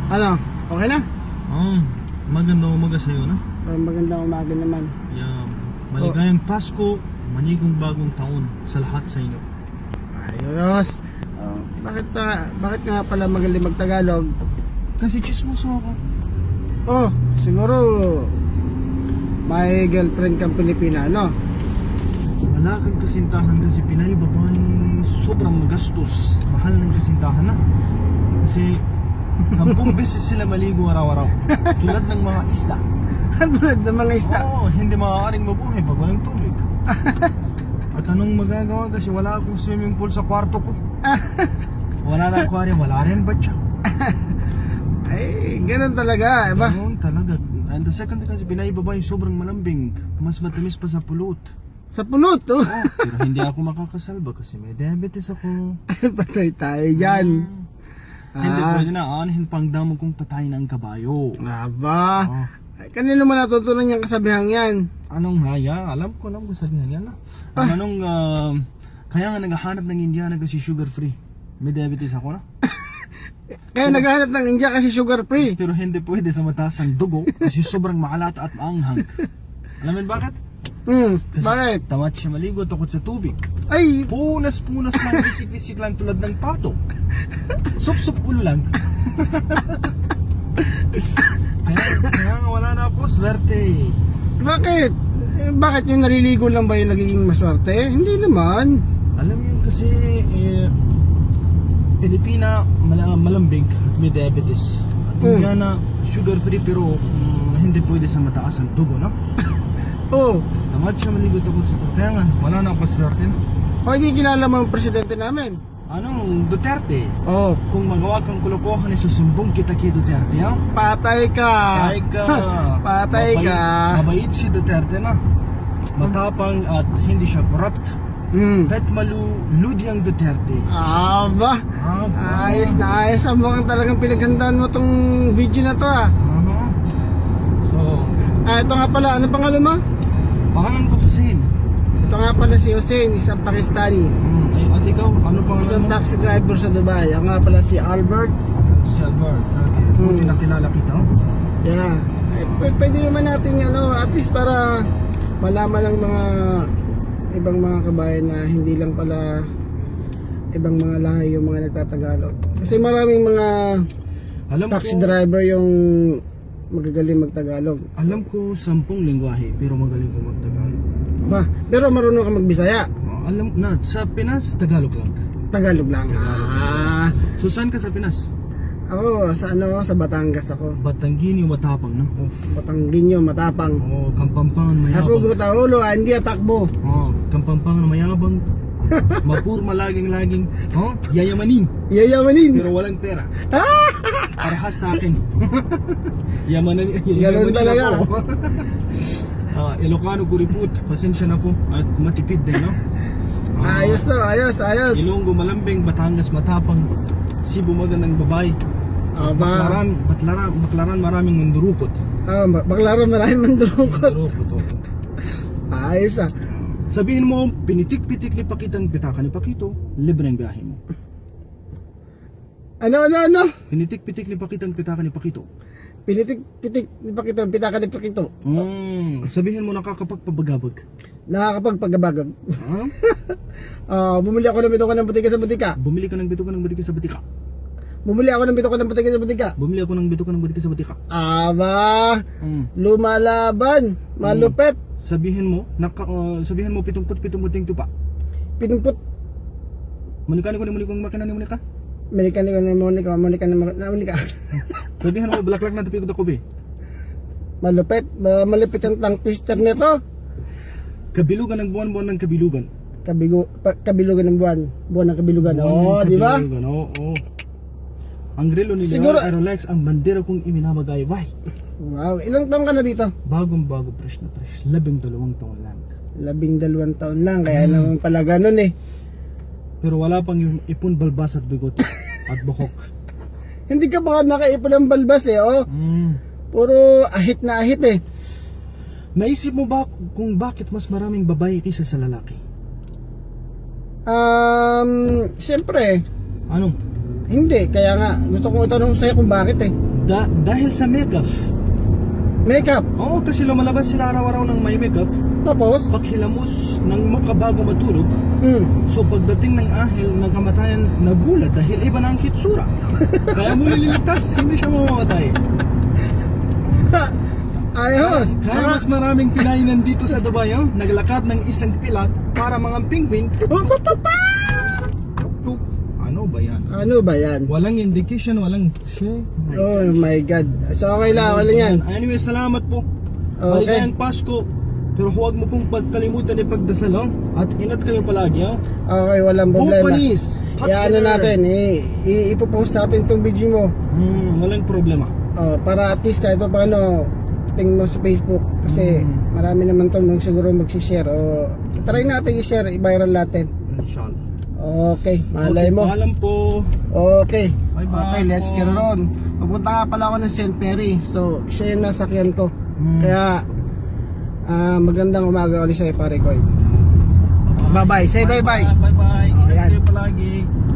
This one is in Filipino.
Ano? Okay na? Magandang umaga sa'yo, no? Magandang umaga naman. Yeah. Maligayang Pasko, manigong bagong taon sa lahat sa inyo. Ayos. Bakit nga pala magaling mag-Tagalog? Kasi chismoso ako. Oh, siguro may girlfriend kang Pilipina, no? Wala kang kasintahan kasi Pinay babae sobrang magastos. Mahal ng kasintahan na. Kasi 10 beses sila maligo araw-araw. Tulad ng mga isda. Tulad ng mga isda. Oo, hindi maaaring mabuhay pag walang tubig. At anong magagawa kasi wala akong swimming pool sa kwarto ko. Wala na aquarium, wala rin batya. Ay, ganun talaga, ba? Ganun talaga. And the second kasi Pinay babae sobrang malambing. Mas matamis pa sa pulot. Sa pulot, oh. Pero hindi ako makakasalba kasi may diabetes ako. Patay tayo dyan. Hindi pwede na anahin pang damo kong patayin ang kabayo. Aba. Ay, kanino mo natutunan yung kasabihang yan? Anong haya? Alam ko sabihan yan na. Kaya nga naghahanap ng Indiana kasi sugar free. May diabetes ako na. Kaya naghahanap ng India kasi sugar free. Pero hindi pwede sa mataas ang dugo kasi sobrang maalat at maanghang. Alam mo bakit? Kasi Bakit? tamad siya maligo takot sa tubig. Ay, Punas-punas lang, isip-isip lang tulad ng pato. Sup-sup ulo lang. kaya nga wala na ako, swerte. bakit? Bakit yung naliligo lang ba yung nagiging maswerte? Hindi naman. Alam yun kasi Pilipina malambing at may diabetes. At Indiana sugar free pero hindi pwede sa mataas ang dugo, no? Oh, Tamad siya maligo takot sa tubig. Kaya nga wala na ako swerte. hindi kilala mo ang presidente namin. Anong Duterte? Oh, Kung magawa kang kulokohan sa sumbong kita kay Duterte, ha? patay ka. Patay ka. Patay ka. Mabait si Duterte na. Matapang at hindi siya corrupt. Pet maluludi ang Duterte. Aba. Ayos na ayos. Ang mukhang talagang pinaghandaan mo tong video na to, ah. So, Ito nga pala, ano pangalan mo? pangalan ko Hussein. Ito nga pala si Hussein, isang Pakistani. Ay, at ikaw, ano pangalan Isang mo? taxi driver sa Dubai. Ako nga pala si Albert. Si Albert. Okay. Buti nakilala kita. Yeah. Pwede naman natin at least para malaman ng mga ibang mga kabayan na hindi lang pala ibang mga lahi yung mga nagtatagalog. Kasi maraming mga Alam taxi ko, driver yung magagaling magtagalog. alam ko 10 lingwahe pero magaling ko magtagalog. Ba, pero marunong ka magbisaya. Alam na, sa Pinas, Tagalog lang. Tagalog lang. So saan ka sa Pinas? Ako sa Batangas ako. Batanggini o Matapang, no? Batangginyo, matapang. Oo, Kampampangan Ako mayabang. gutaulo, hindi atakbo. Oo, Kampampangan mayabang. Mapurma laging-laging. Yayamanin. Yayamanin. Pero walang pera. Parehas sa akin. Yamanin Ganun talaga. ako. Ilocano Kuriput, pasensya na po. At matipid din, no? Ayos to, ayos. Ilonggo malambing, Batangas matapang. Cebu magandang babae. Baklaran maraming mandurukot. Baklaran maraming mandurukot. Mandurukot, Ayos ah. Sabihin mo, pinitik-pitik ni Pakitang pitaka ni Pakito, libre ang biyahe mo. Ano? Pinitik-pitik ni Pakitang pitaka ni Pakito. Pitik, pitaka ni Pakito. Sabihin mo nakakapagpabagabag. Nakakapagpagabagag. Bumili ako ng bituka ng butika sa butika. Bumili ka ng bituka ng butika sa butika. Bumili ako ng bituka ng butika sa butika. Bumili ako ng bituka ng butika sa butika. Aba, lumalaban, malupet. Sabihin mo 70-70 tupa. Pinumput. Manikani ko ni muli kong makina ni Monica. Monica. Sabihin mo bulaklak na tapikot ako be. Malupit ang tongue twister nito. Kabilugan ng buwan-buwan ng kabilugan. Kabilugan ng buwan ng kabilugan. Di ba? Oo. Ang relo ni Siguro- Rolex ang bandera kong iminamagay. Why? Wow, ilang taon ka na dito? Bagong-bago, fresh na fresh. 12 taon lang. 12 taon lang, kaya naman pala ganun eh. Pero wala pang yung ipon, balbas at bigote at buhok. Hindi ka baka nakaipon ng balbas eh, Puro ahit na ahit eh. Naisip mo ba kung bakit mas maraming babae kaysa sa lalaki? Siyempre, Ano? hindi. Kaya nga, gusto kong itanong sa'yo kung bakit eh. Dahil sa makeup. Makeup. Oo, kasi lumalabas sila araw-araw ng may makeup. Tapos, Paghilamos ng mukha bago matulog. So pagdating ng ahil ng kamatayan, nagulat dahil iba na ang hitsura. Kaya mo nililigtas, hindi siya mamamatay. ayos. Kaya mas maraming Pinay nandito sa Dubai, oh? Naglakad ng isang pilak para mga penguin. Tuk-tuk. Ano ba yan? Ano ba yan? Walang indication, walang share. Oh my God. So okay lang, wala yan. Anyway, salamat po. Okay. Maligayang Pasko. Pero huwag mo pong pagkalimutan yung pagdasal, oh? At ingat kayo palagi, oh? Okay, walang Buong problema. panis. Hot Ano dinner. natin, ipopost natin tong video mo. Walang problema. Para at least kahit pa paano tingnan mo sa Facebook. Kasi marami naman to siguro magsishare. Try natin i-share, i-viral natin. Inshallah. Okay, malay mo. Paalam po. Okay. Bye-bye Okay, let's po. get on. Pupunta nga pala ako ng St. Mary. So, siya yung nasakyan ko. Kaya, magandang umaga ulit sa'yo, pare ko. Bye-bye. Say bye-bye. Bye-bye. Ingat Ayan. kayo palagi.